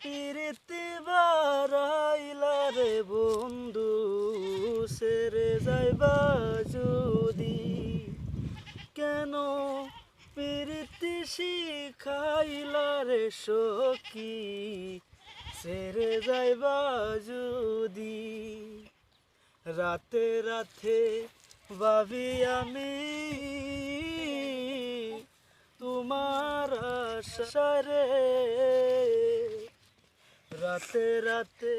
পিরিতি বারাইলা রে বন্ধু সেরে যাইবা যদি কেন পিরিতি শিখাইলা রে সখী সেরে যাইবা যদি রাতে রাতে ভাবি আমি তোমার আশারে রাতে রাতে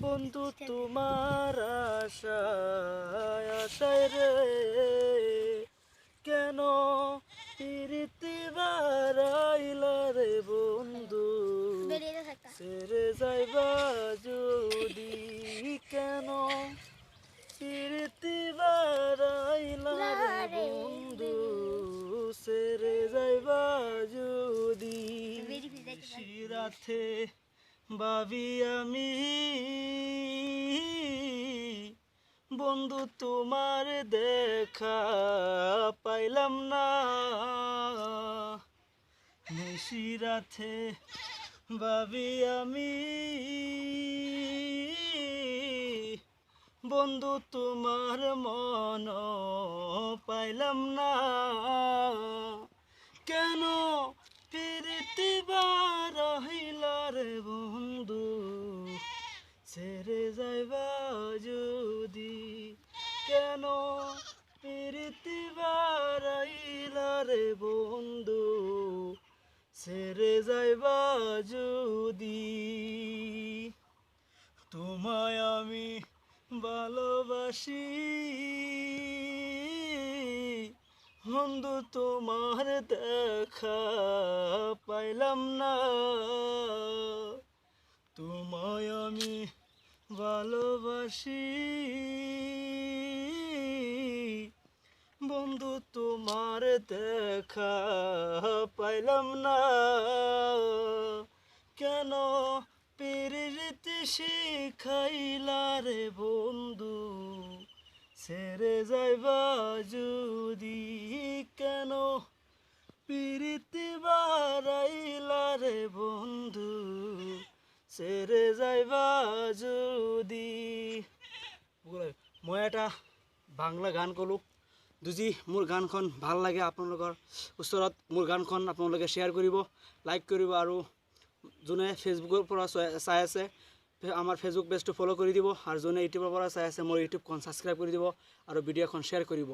বন্ধু তোমার আশায় আশায় রে কেন পিরিতি বারাইলা রে বন্ধু সেরে যাইবা যদি কেন পিরিতি বারাইলা রে বন্ধু সেরে যাইবা যদি শিরাতে ভাবি আমি বন্ধু তোমার দেখা পাইলাম না নিশিরাতে ভাবি আমি বন্ধু তোমার মন পাইলাম না কেন পিরিতি বারাইলা রে বন্ধু ছেড়ে যাইবা যদি কেন পিরিতি বারাইলা রে বন্ধু ছেড়ে যাইবা যদি তোমায় আমি ভালোবাসি বন্ধু তোমার দেখা পাইলাম না তোমায় আমি ভালোবাসি বন্ধু তোমার দেখা পাইলাম না কেন পিরিতি শিখাইলা রে বন্ধু ছেড়ে যাইবা যদি কেন পিরিতি বারাইলা রে বন্ধু ছেড়ে যাইবা যদি মই এটা বাংলা গান কলো যদি মোৰ গানখন ভাল লাগে আপোনালোকৰ ওচৰত মোৰ গানখন আপোনালোকে শ্বেয়াৰ কৰিব লাইক কৰিব আৰু যোনে ফেচবুকৰ পৰা চাই আছে আমার ফেসবুক পেজটো ফলো কৰি দিব আৰু যোনে ইউটিউবৰ পৰা চাই আছে মোৰ ইউটিউবখন সাবস্ক্ৰাইব কৰি দিব আৰু ভিডিঅ'খন শ্বেয়াৰ কৰিব।